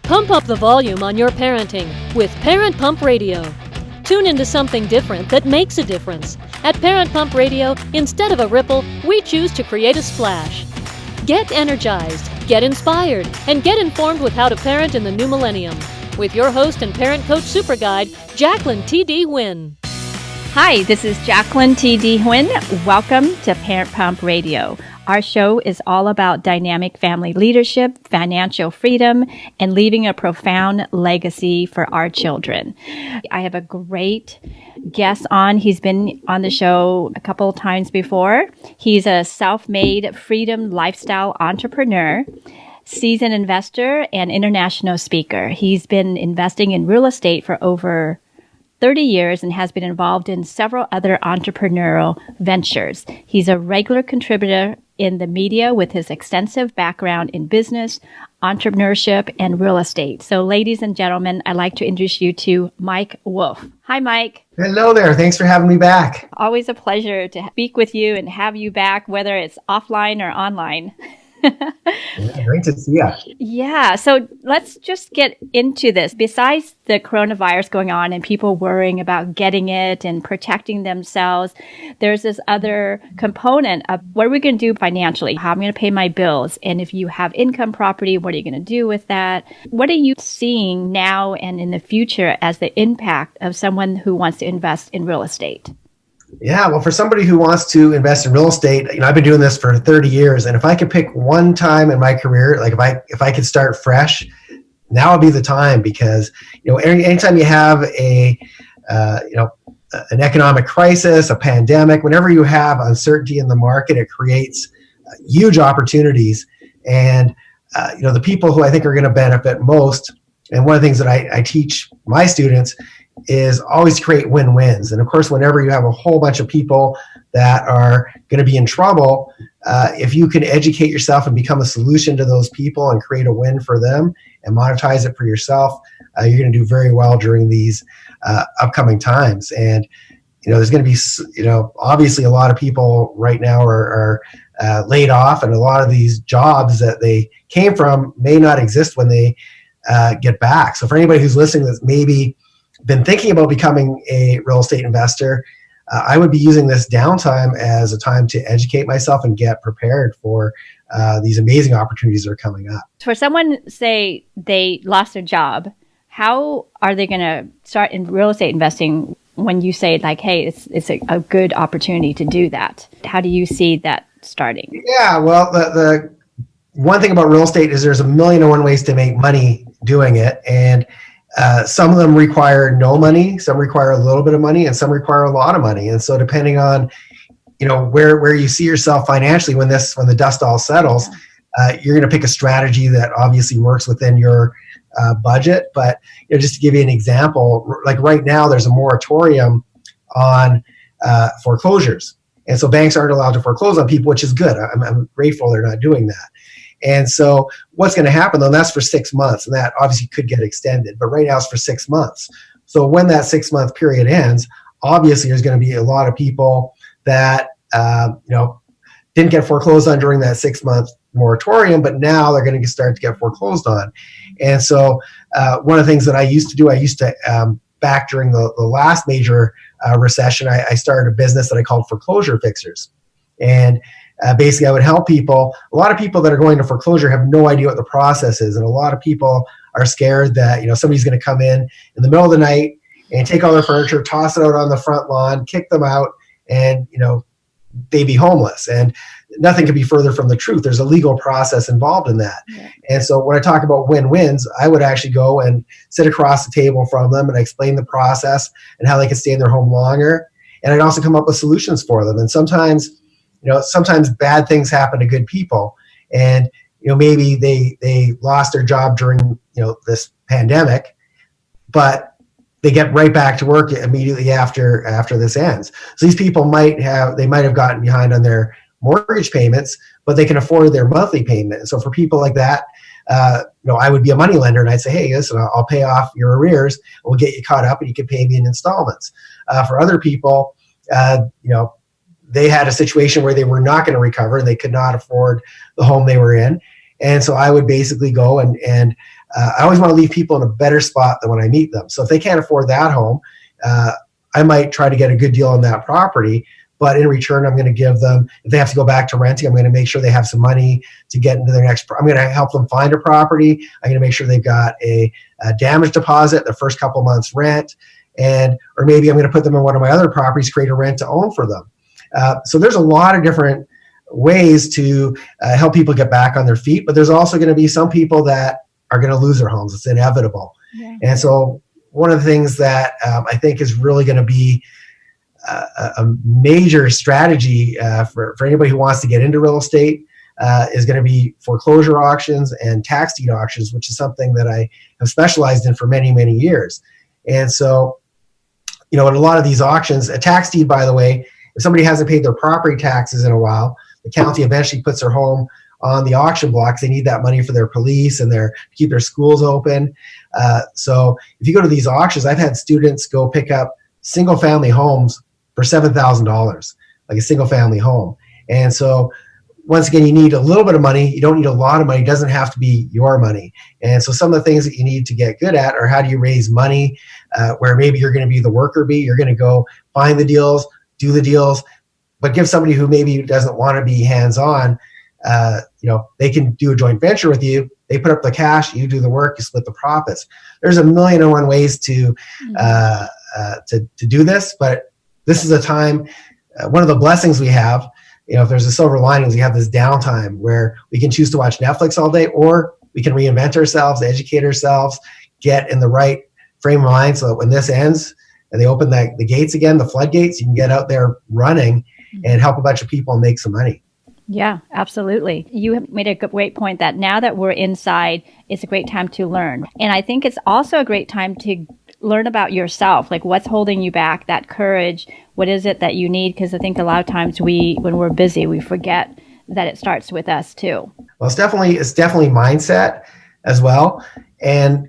Pump up the volume on your parenting with Parent Pump Radio. Tune into something different that makes a difference. At Parent Pump Radio, instead of a ripple, we choose to create a splash. Get energized, get inspired, and get informed with how to parent in the new millennium. With your host and parent coach super guide, Jacqueline T.D. Huynh. Hi, this is Jacqueline T.D. Huynh. Welcome to Parent Pump Radio. Our show is all about dynamic family leadership, financial freedom, and leaving a profound legacy for our children. I have a great guest on. He's been on the show a couple of times before. He's a self-made freedom lifestyle entrepreneur, seasoned investor, and international speaker. He's been investing in real estate for over 30 years and has been involved in several other entrepreneurial ventures. He's a regular contributor in the media with his extensive background in business, entrepreneurship, and real estate. So, ladies and gentlemen, I'd like to introduce you to Mike Wolf. Hi, Mike. Hello there. Thanks for having me back. Always a pleasure to speak with you and have you back, whether it's offline or online. Yeah, great to see you. Yeah. So let's just get into this. Besides the coronavirus going on and people worrying about getting it and protecting themselves, there's this other component of what are we going to do financially? How am I going to pay my bills? And if you have income property, what are you going to do with that? What are you seeing now and in the future as the impact of someone who wants to invest in real estate? Yeah, well, for somebody who wants to invest in real estate, I've been doing this for 30 years, and if I could pick one time in my career, like if I could start fresh, now would be the time, because anytime you have an economic crisis, a pandemic, whenever you have uncertainty in the market, it creates huge opportunities, and the people who I think are going to benefit most. And one of the things that I teach my students is always create win-wins. And of course, whenever you have a whole bunch of people that are going to be in trouble, if you can educate yourself and become a solution to those people and create a win for them and monetize it for yourself, you're going to do very well during these upcoming times. And there's going to be obviously a lot of people right now are laid off, and a lot of these jobs that they came from may not exist when they get back. So for anybody who's listening that's maybe been thinking about becoming a real estate investor, I would be using this downtime as a time to educate myself and get prepared for these amazing opportunities that are coming up. For someone, say they lost their job, how are they going to start in real estate investing when you say like, hey, it's a good opportunity to do that? How do you see that starting? Yeah, well, the one thing about real estate is there's a million and one ways to make money doing it. And some of them require no money, some require a little bit of money, and some require a lot of money. And so depending on, where you see yourself financially when the dust all settles, you're going to pick a strategy that obviously works within your budget. But just to give you an example, like right now, there's a moratorium on foreclosures. And so banks aren't allowed to foreclose on people, which is good. I'm grateful they're not doing that. And so what's going to happen, though, that's for 6 months, and that obviously could get extended, but right now it's for 6 months. So when that 6-month period ends, obviously there's going to be a lot of people that, didn't get foreclosed on during that 6-month moratorium, but now they're going to start to get foreclosed on. And so one of the things that I used to back during the last major recession, I started a business that I called Foreclosure Fixers. And basically, I would help people. A lot of people that are going to foreclosure have no idea what the process is. And a lot of people are scared that, somebody's going to come in the middle of the night and take all their furniture, toss it out on the front lawn, kick them out, and, they be homeless. And nothing could be further from the truth. There's a legal process involved in that. Yeah. And so when I talk about win-wins, I would actually go and sit across the table from them and explain the process and how they can stay in their home longer. And I'd also come up with solutions for them. And sometimes bad things happen to good people, and maybe they lost their job during this pandemic, but they get right back to work immediately after this ends. So these people might have gotten behind on their mortgage payments, but they can afford their monthly payment. And so for people like that, I would be a money lender, and I'd say, hey, listen, I'll pay off your arrears, and we'll get you caught up, and you can pay me in installments. For other people, they had a situation where they were not going to recover, and they could not afford the home they were in. And so I would basically go and I always want to leave people in a better spot than when I meet them. So if they can't afford that home, I might try to get a good deal on that property. But in return, I'm going to give them, if they have to go back to renting, I'm going to make sure they have some money to get into their next, I'm going to help them find a property. I'm going to make sure they've got a damage deposit, the first couple months rent, or maybe I'm going to put them in one of my other properties, create a rent to own for them. So there's a lot of different ways to help people get back on their feet, but there's also going to be some people that are going to lose their homes. It's inevitable. Yeah. And so one of the things that I think is really going to be a major strategy for anybody who wants to get into real estate is going to be foreclosure auctions and tax deed auctions, which is something that I have specialized in for many, many years. And so, in a lot of these auctions, a tax deed, by the way, if somebody hasn't paid their property taxes in a while, the county eventually puts their home on the auction blocks. They need that money for their police and to keep their schools open. So if you go to these auctions, I've had students go pick up single family homes for $7,000, like a single family home. And so once again, you need a little bit of money. You don't need a lot of money. It doesn't have to be your money. And so some of the things that you need to get good at are how do you raise money where maybe you're going to be the worker bee. You're going to go find the deals, do the deals, but give somebody who maybe doesn't want to be hands-on, they can do a joint venture with you. They put up the cash, you do the work, you split the profits. There's a million and one ways to do this, but this is a time, one of the blessings we have, if there's a silver lining, is we have this downtime where we can choose to watch Netflix all day, or we can reinvent ourselves, educate ourselves, get in the right frame of mind so that when this ends and they open the gates again, the floodgates, you can get out there running and help a bunch of people and make some money. Yeah, absolutely. You have made a great point that now that we're inside, it's a great time to learn. And I think it's also a great time to learn about yourself, like what's holding you back, that courage. What is it that you need? Because I think a lot of times when we're busy, we forget that it starts with us too. Well, it's definitely mindset as well. And,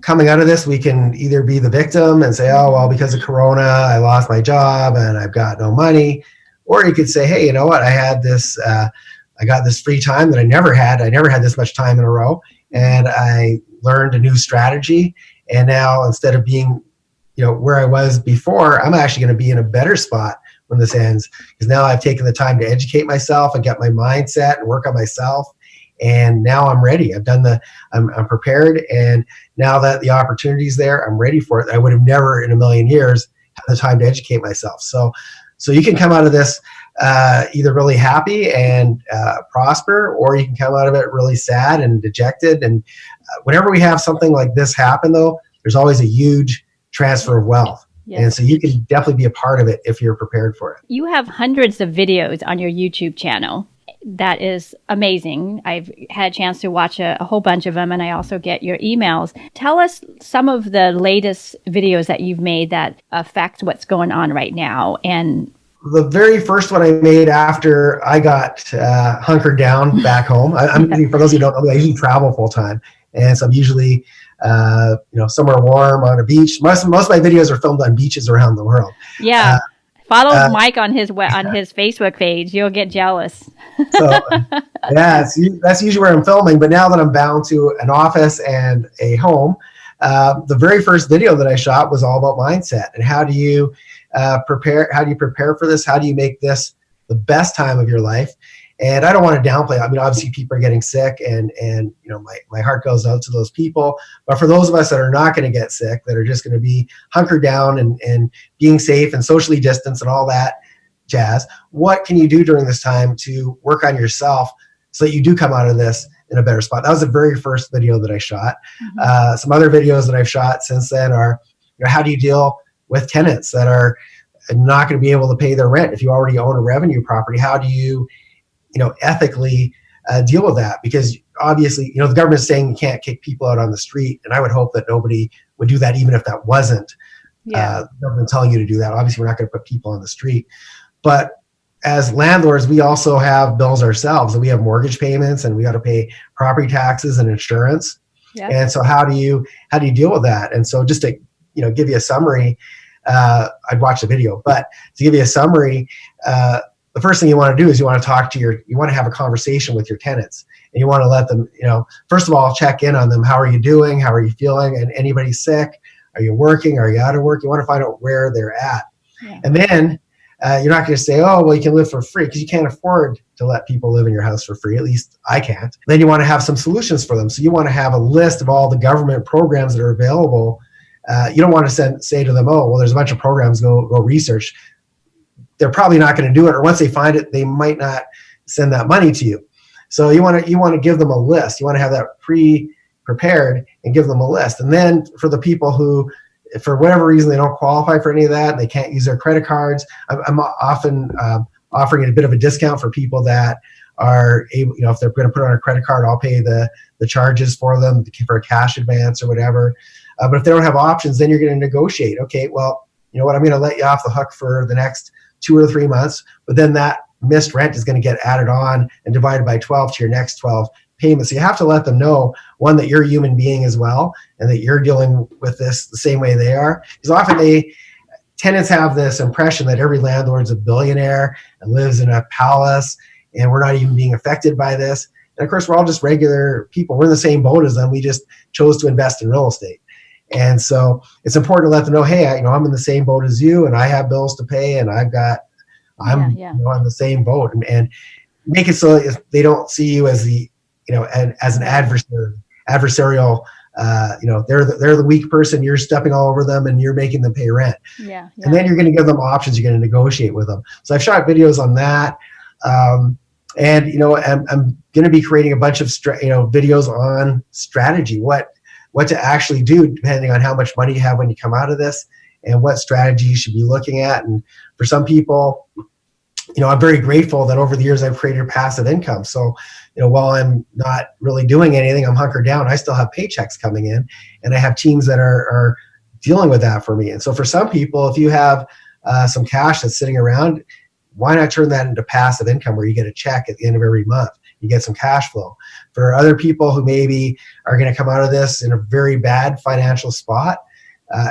coming out of this, we can either be the victim and say, oh, well, because of Corona, I lost my job and I've got no money. Or you could say, hey, you know what? I had this, I got this free time that I never had. I never had this much time in a row. And I learned a new strategy. And now instead of being, where I was before, I'm actually going to be in a better spot when this ends. Because now I've taken the time to educate myself and get my mindset and work on myself. And now I'm ready. I'm prepared. And now that the opportunity's there, I'm ready for it. I would have never in a million years had the time to educate myself. So you can come out of this either really happy and prosper, or you can come out of it really sad and dejected. And whenever we have something like this happen, though, there's always a huge transfer of wealth. Yes. And so you can definitely be a part of it if you're prepared for it. You have hundreds of videos on your YouTube channel. That is amazing. I've had a chance to watch a whole bunch of them, and I also get your emails. Tell us some of the latest videos that you've made that affect what's going on right now. And the very first one I made after I got hunkered down back home. For those who don't know, I usually travel full time, and so I'm usually somewhere warm on a beach. Most of my videos are filmed on beaches around the world. Yeah. Follow Mike on his Facebook page. You'll get jealous. So, that's usually where I'm filming. But now that I'm bound to an office and a home, the very first video that I shot was all about mindset and how do you prepare? How do you prepare for this? How do you make this the best time of your life? And I don't want to downplay. I mean, obviously people are getting sick, and my heart goes out to those people. But for those of us that are not going to get sick, that are just going to be hunkered down and being safe and socially distanced and all that jazz, what can you do during this time to work on yourself so that you do come out of this in a better spot? That was the very first video that I shot. Mm-hmm. Some other videos that I've shot since then are, how do you deal with tenants that are not going to be able to pay their rent? If you already own a revenue property, how do you ethically deal with that? Because obviously, the government is saying you can't kick people out on the street, and I would hope that nobody would do that, even if that wasn't the government telling you to do that. Obviously, we're not going to put people on the street, but as landlords, we also have bills ourselves, and we have mortgage payments, and we got to pay property taxes and insurance. Yep. And so, how do you deal with that? And so, just to give you a summary, I'd watch the video, but to give you a summary. The first thing you want to do is you want to have a conversation with your tenants. and you want to let them, first of all, check in on them. How are you doing? How are you feeling? And anybody sick? Are you working? Are you out of work? You want to find out where they're at. Yeah. And then you're not going to say, oh, well, you can live for free, because you can't afford to let people live in your house for free. At least I can't. Then you want to have some solutions for them. So you want to have a list of all the government programs that are available. You don't want to say to them, oh, well, there's a bunch of programs, go research. They're probably not going to do it, or once they find it, they might not send that money to you. So you want to give them a list. You want to have that prepared and give them a list. And then for the people who, for whatever reason, they don't qualify for any of that, they can't use their credit cards, I'm often offering a bit of a discount for people that are able, if they're going to put on a credit card, I'll pay the charges for them for a cash advance or whatever. But if they don't have options, then you're going to negotiate. Okay, well, you know what, I'm going to let you off the hook for the next 2 or 3 months, but then that missed rent is going to get added on and divided by 12 to your next 12 payments. So you have to let them know, one, that you're a human being as well, and that you're dealing with this the same way they are. Because often tenants have this impression that every landlord's a billionaire and lives in a palace, and we're not even being affected by this. And of course, we're all just regular people. We're in the same boat as them. We just chose to invest in real estate. And so it's important to let them know, hey, I'm in the same boat as you, and I have bills to pay, and I'm on the same boat, and make it so they don't see you as as an adversarial. They're the weak person. You're stepping all over them, and you're making them pay rent. Yeah. And then you're going to give them options. You're going to negotiate with them. So I've shot videos on that, and I'm going to be creating a bunch of videos on strategy. What to actually do depending on how much money you have when you come out of this, and what strategy you should be looking at. And for some people, I'm very grateful that over the years I've created passive income. So, while I'm not really doing anything, I'm hunkered down, I still have paychecks coming in, and I have teams that are dealing with that for me. And so for some people, if you have some cash that's sitting around, why not turn that into passive income where you get a check at the end of every month? You get some cash flow. For other people who maybe are going to come out of this in a very bad financial spot,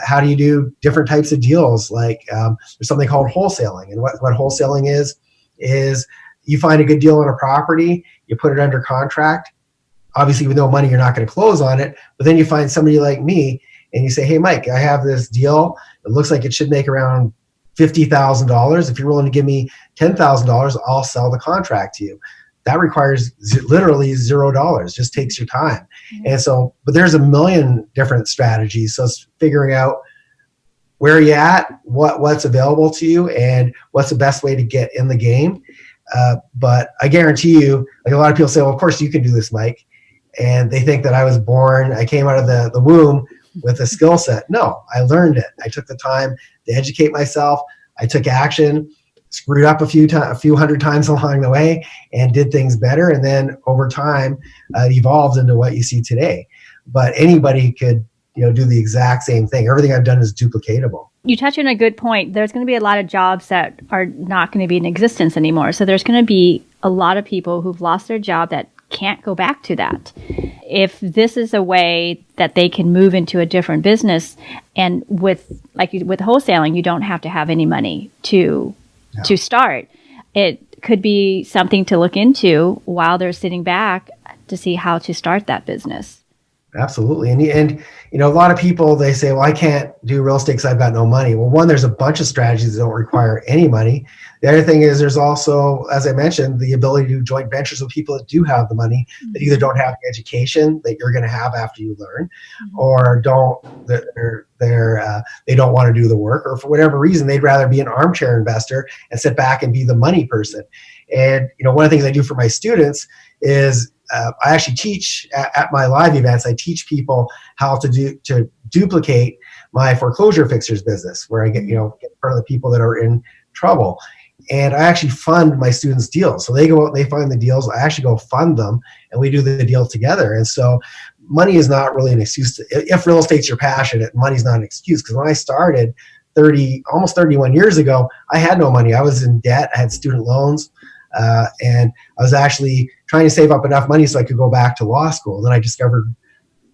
how do you do different types of deals? Like there's something called wholesaling. And what wholesaling is you find a good deal on a property, you put it under contract. Obviously, with no money, you're not going to close on it. But then you find somebody like me, and you say, hey, Mike, I have this deal. It looks like it should make around $50,000. If you're willing to give me $10,000, I'll sell the contract to you. That requires literally $0, just takes your time. Mm-hmm. And so, but there's a million different strategies. So it's figuring out where you're at, what's available to you, and what's the best way to get in the game. But I guarantee you, like a lot of people say, well, of course you can do this, Mike. And they think that I came out of the womb with a skill set. No, I learned it. I took the time to educate myself. I took action, screwed up a few hundred times along the way, and did things better. And then over time, evolved into what you see today. But anybody could, do the exact same thing. Everything I've done is duplicatable. You touch on a good point. There's going to be a lot of jobs that are not going to be in existence anymore. So there's going to be a lot of people who've lost their job that can't go back to that. If this is a way that they can move into a different business, and with wholesaling, you don't have to have any money to start. It could be something to look into while they're sitting back to see how to start that business. Absolutely. And a lot of people, they say, well, I can't do real estate because I've got no money. Well, one, there's a bunch of strategies that don't require any money. The other thing is there's also, as I mentioned, the ability to do joint ventures with people that do have the money, that either don't have the education that you're going to have after you learn, or they don't want to do the work, or for whatever reason, they'd rather be an armchair investor and sit back and be the money person. And, one of the things I do for my students is I actually teach at my live events. I teach people how to duplicate my foreclosure fixers business, where I get in front of the people that are in trouble, and I actually fund my students' deals. So they go out and they find the deals. I actually go fund them, and we do the deal together. And so money is not really an excuse. If real estate's your passion, money's not an excuse. Because when I started almost 31 years ago, I had no money. I was in debt. I had student loans. And I was actually trying to save up enough money so I could go back to law school. Then I discovered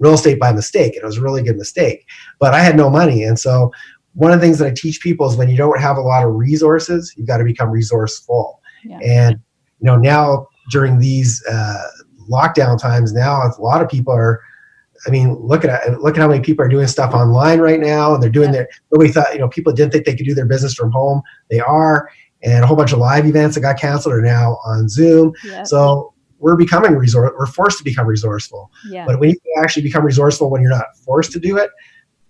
real estate by mistake, and it was a really good mistake. But I had no money. And so one of the things that I teach people is when you don't have a lot of resources, you've got to become resourceful. Yeah. And now during these lockdown times now, a lot of people are, I mean, look at how many people are doing stuff online right now, and they're doing nobody thought, people didn't think they could do their business from home. They are, and a whole bunch of live events that got canceled are now on Zoom. Yep. So we're forced to become resourceful. Yeah. But when you can actually become resourceful when you're not forced to do it,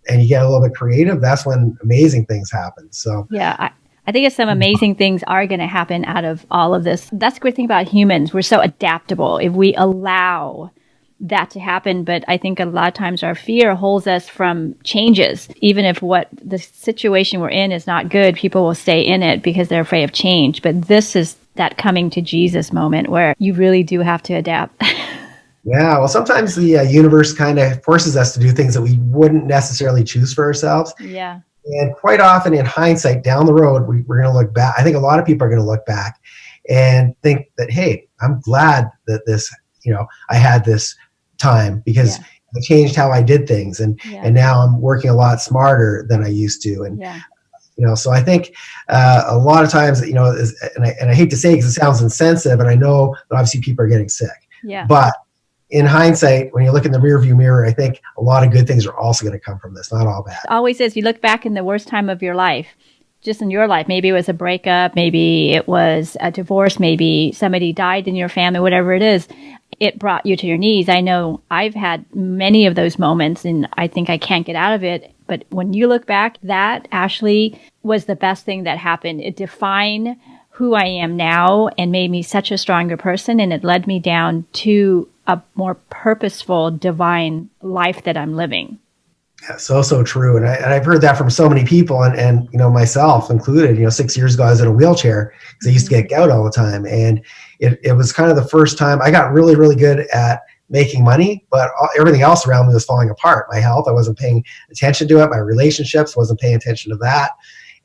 and you get a little bit creative, that's when amazing things happen. So yeah, I think some amazing things are going to happen out of all of this. That's the great thing about humans. We're so adaptable if we allow that to happen. But I think a lot of times our fear holds us from changes. Even if what the situation we're in is not good, people will stay in it because they're afraid of change. But this is that coming to Jesus moment where you really do have to adapt. Yeah, well, sometimes the universe kind of forces us to do things that we wouldn't necessarily choose for ourselves. Yeah. And quite often in hindsight, down the road, we're going to look back. I think a lot of people are going to look back and think that, hey, I'm glad that this, I had this time because I changed how I did things. And now I'm working a lot smarter than I used to. And, so I think a lot of times, and I hate to say it because it sounds insensitive, and I know that obviously people are getting sick. Yeah. But in hindsight, when you look in the rearview mirror, I think a lot of good things are also going to come from this, not all bad. It always is. You look back in the worst time of your life, just in your life, maybe it was a breakup, maybe it was a divorce, maybe somebody died in your family, whatever it is, it brought you to your knees. I know I've had many of those moments and I think I can't get out of it. But when you look back, that actually was the best thing that happened. It defined who I am now and made me such a stronger person. And it led me down to a more purposeful, divine life that I'm living. Yeah, so true. And I've heard that from so many people and myself included. 6 years ago, I was in a wheelchair because I used to get gout all the time. And it was kind of the first time I got really, really good at making money, but everything else around me was falling apart. My health, I wasn't paying attention to it. My relationships, wasn't paying attention to that.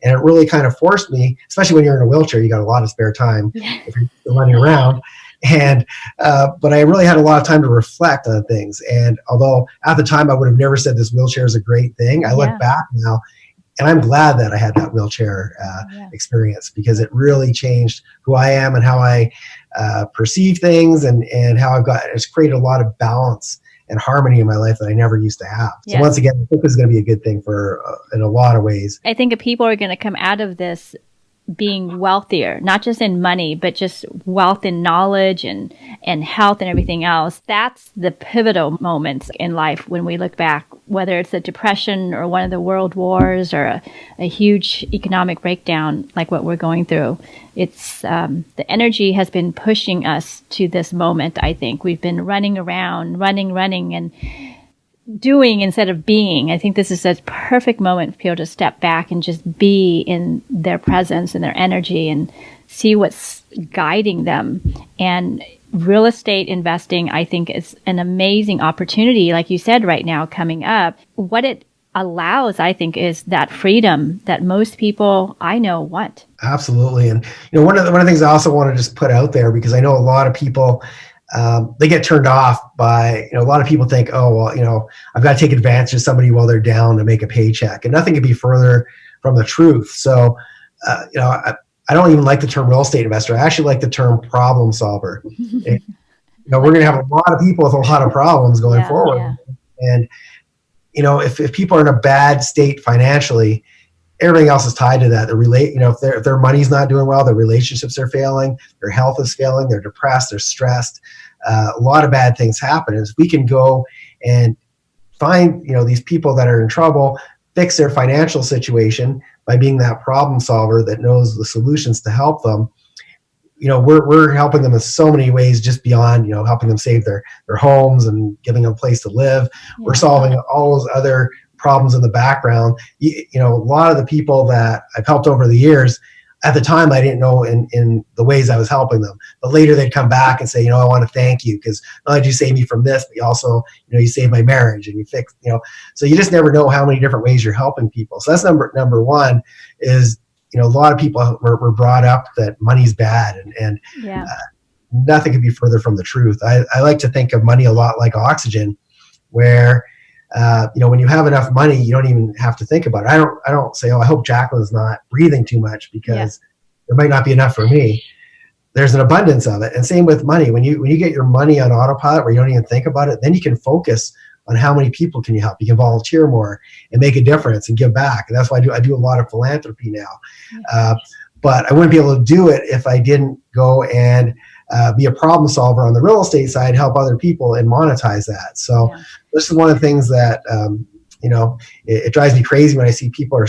And it really kind of forced me, especially when you're in a wheelchair, you got a lot of spare time if you're running around. And, but I really had a lot of time to reflect on things. And although at the time I would have never said this wheelchair is a great thing, I look back now and I'm glad that I had that wheelchair experience because it really changed who I am and how I perceive things and how it's created a lot of balance and harmony in my life that I never used to have. So once again, I think this is going to be a good thing for in a lot of ways. I think if people are going to come out of this being wealthier, not just in money, but just wealth in knowledge and health and everything else. That's the pivotal moments in life when we look back, whether it's a depression or one of the world wars or a huge economic breakdown like what we're going through. It's the energy has been pushing us to this moment, I think. We've been running around, running and doing instead of being. I think this is a perfect moment for people to step back and just be in their presence and their energy and see what's guiding them. And real estate investing, I think, is an amazing opportunity, like you said, right now coming up. What it allows, I think, is that freedom that most people I know want. Absolutely. And one of the things I also want to just put out there, because I know a lot of people they get turned off by, a lot of people think, oh, well, I've got to take advantage of somebody while they're down to make a paycheck. And nothing could be further from the truth. So, I don't even like the term real estate investor. I actually like the term problem solver. We're going to have a lot of people with a lot of problems going forward. Yeah. And, if people are in a bad state financially, everything else is tied to that. If their money's not doing well, their relationships are failing, their health is failing, they're depressed, they're stressed. A lot of bad things happen. And if we can go and find, these people that are in trouble, fix their financial situation by being that problem solver that knows the solutions to help them, we're helping them in so many ways, just beyond, helping them save their homes and giving them a place to live. Yeah. We're solving all those other problems in the background. A lot of the people that I've helped over the years, at the time I didn't know in the ways I was helping them, but later they'd come back and say, I want to thank you because not only did you save me from this, but you also, you saved my marriage and you fixed, so you just never know how many different ways you're helping people. So that's number one is, a lot of people were brought up that money's bad and nothing could be further from the truth. I like to think of money a lot like oxygen, where when you have enough money, you don't even have to think about it. I don't say, I hope Jacqueline's not breathing too much because there might not be enough for me. there's an abundance of it. And same with money. When you get your money on autopilot where you don't even think about it, then you can focus on how many people can you help. You can volunteer more and make a difference and give back. And that's why I do a lot of philanthropy now. But I wouldn't be able to do it if I didn't go and be a problem solver on the real estate side, help other people and monetize that. So this is one of the things that, it drives me crazy when I see people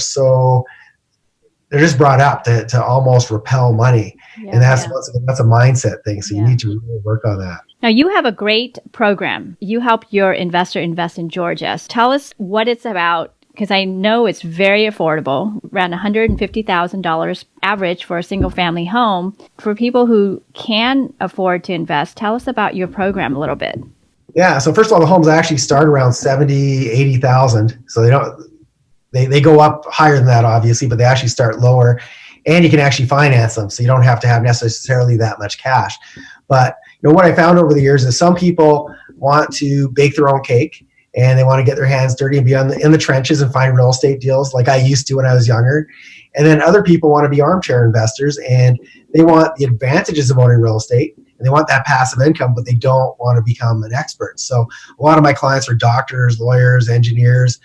they're just brought up to almost repel money. And that's a mindset thing. So you need to really work on that. Now, you have a great program. You help your investor invest in Georgia. Tell us what it's about, because I know it's very affordable, around $150,000 average for a single family home. For people who can afford to invest, tell us about your program a little bit. Yeah. So first of all, the homes actually start around 70, 80,000. So they go up higher than that, obviously, but they actually start lower, and you can actually finance them. So you don't have to have necessarily that much cash. But what I found over the years is some people want to bake their own cake, and they want to get their hands dirty and be in the trenches and find real estate deals like I used to when I was younger. And then other people want to be armchair investors, and they want the advantages of owning real estate, and they want that passive income, but they don't want to become an expert. So a lot of my clients are doctors, lawyers, engineers.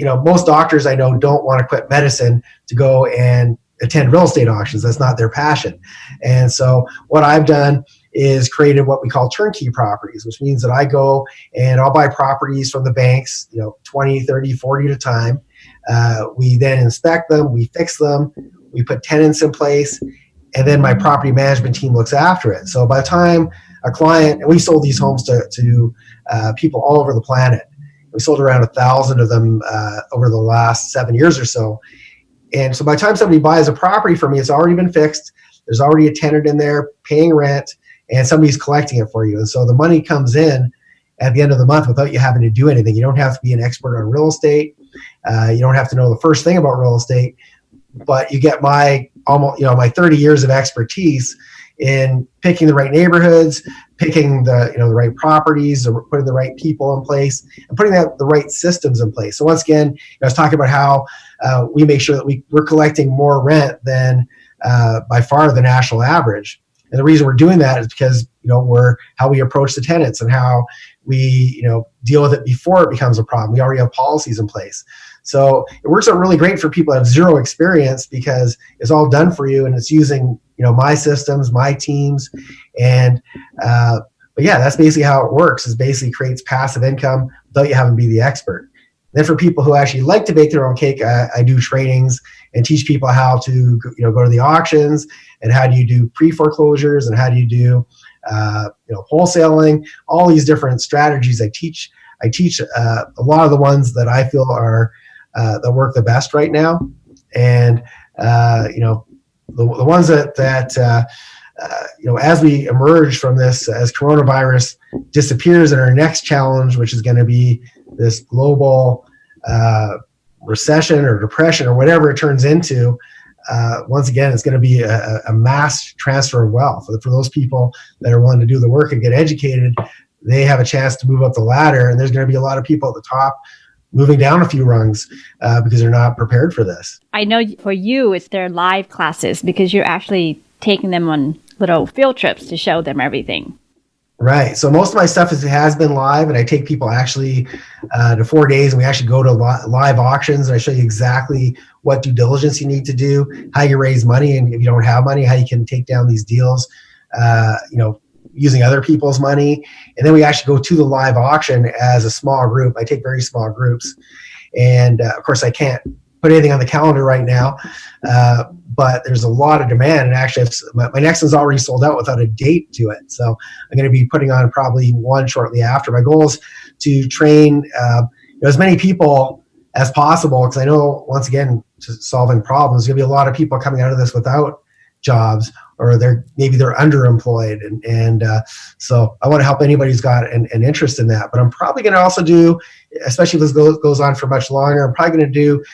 Most doctors I know don't want to quit medicine to go and attend real estate auctions. That's not their passion. And so what I've done is created what we call turnkey properties, which means that I go and I'll buy properties from the banks, 20, 30, 40 at a time. We then inspect them, we fix them, we put tenants in place, and then my property management team looks after it. So by the time a client, and we sold these homes to people all over the planet. We sold around 1,000 of them over the last 7 years or so. And so by the time somebody buys a property from me, it's already been fixed. There's already a tenant in there paying rent, and somebody's collecting it for you. And so the money comes in at the end of the month without you having to do anything. You don't have to be an expert on real estate. You don't have to know the first thing about real estate, but you get my 30 years of expertise in picking the right neighborhoods, picking the right properties, or putting the right people in place, and putting the right systems in place. So once again, I was talking about how we make sure that we're collecting more rent than by far the national average. And the reason we're doing that is because we're how we approach the tenants and how we deal with it before it becomes a problem. We already have policies in place. So it works out really great for people that have zero experience, because it's all done for you, and it's using my systems, my teams, and but yeah, that's basically how it works. Is basically creates passive income without you having to be the expert. Then for people who actually like to bake their own cake, I do trainings and teach people how to go to the auctions, and how do you do pre-foreclosures, and how do you do wholesaling, all these different strategies. I teach a lot of the ones that I feel are that work the best right now, and the ones that as we emerge from this, as coronavirus disappears, and our next challenge, which is going to be this global recession or depression or whatever it turns into, once again, it's going to be a mass transfer of wealth. For those people that are willing to do the work and get educated, they have a chance to move up the ladder, and there's going to be a lot of people at the top moving down a few rungs because they're not prepared for this. I know for you, it's their live classes, because you're actually taking them on little field trips to show them everything. Right. So most of my stuff has been live, and I take people actually to 4 days, and we actually go to live auctions, and I show you exactly what due diligence you need to do, how you raise money, and if you don't have money, how you can take down these deals, using other people's money. And then we actually go to the live auction as a small group. I take very small groups, and of course I can't put anything on the calendar right now, but there's a lot of demand, and actually my next one's already sold out without a date to it. So I'm going to be putting on probably one shortly after. My goal is to train as many people as possible, because I know, once again, to solving problems, there's going to be a lot of people coming out of this without jobs, or maybe they're underemployed, and so I want to help anybody who's got an interest in that. But I'm probably going to also do, especially if this goes on for much longer, I'm probably going to do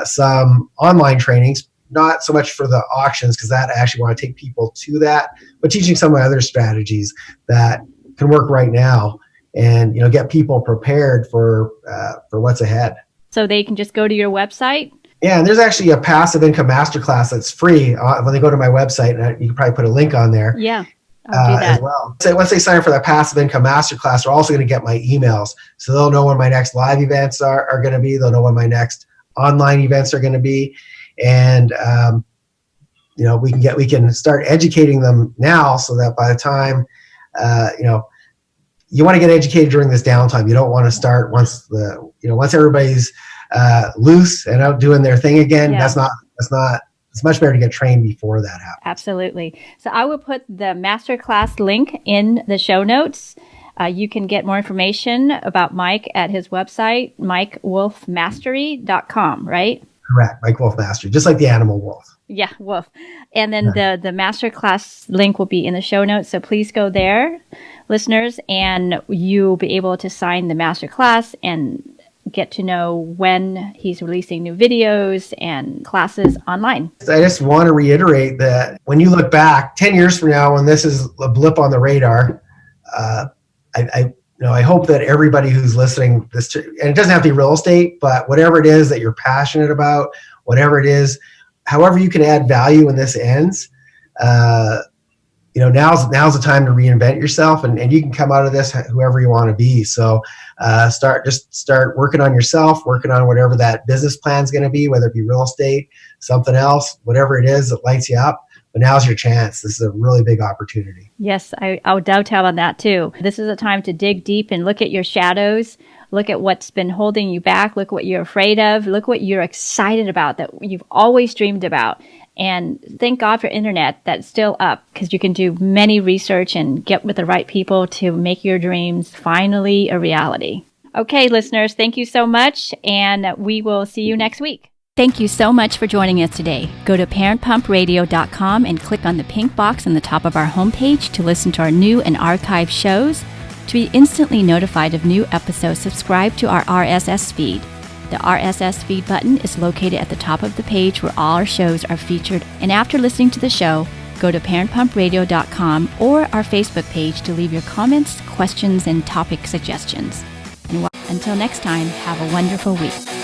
some online trainings, not so much for the auctions, because that I actually want to take people to that, but teaching some of my other strategies that can work right now, and get people prepared for what's ahead. So they can just go to your website, Yeah, and there's actually a passive income masterclass that's free when they go to my website, and you can probably put a link on there. Yeah, I'll do that as well. So once they sign up for that passive income masterclass, they're also going to get my emails, so they'll know when my next live events are going to be. They'll know when my next online events are going to be, and we can start educating them now, so that by the time you want to get educated during this downtime. You don't want to start once everybody's loose and out doing their thing again. Yeah. It's much better to get trained before that happens. Absolutely. So I will put the masterclass link in the show notes. You can get more information about Mike at his website, MikeWolfMastery.com, right? Correct. Mike Wolf Mastery, just like the animal wolf. Yeah, wolf. And then the masterclass link will be in the show notes. So please go there, listeners, and you'll be able to sign the masterclass and get to know when he's releasing new videos and classes online. I just want to reiterate that when you look back 10 years from now, when this is a blip on the radar, I hope that everybody who's listening, and it doesn't have to be real estate, but whatever it is that you're passionate about, whatever it is, however you can add value when this ends, now's the time to reinvent yourself, and you can come out of this whoever you want to be. So start working on yourself, working on whatever that business plan is going to be, whether it be real estate, something else, whatever it is that lights you up. But now's your chance. This is a really big opportunity. Yes, I'll dovetail on that too. This is a time to dig deep and look at your shadows. Look at what's been holding you back. Look what you're afraid of. Look what you're excited about, that you've always dreamed about. And thank God for internet that's still up, because you can do many research and get with the right people to make your dreams finally a reality. Okay, listeners, thank you so much, and we will see you next week. Thank you so much for joining us today. Go to parentpumpradio.com and click on the pink box on the top of our homepage to listen to our new and archived shows. To be instantly notified of new episodes, subscribe to our RSS feed. The RSS feed button is located at the top of the page where all our shows are featured. And after listening to the show, go to parentpumpradio.com or our Facebook page to leave your comments, questions, and topic suggestions. And until next time, have a wonderful week.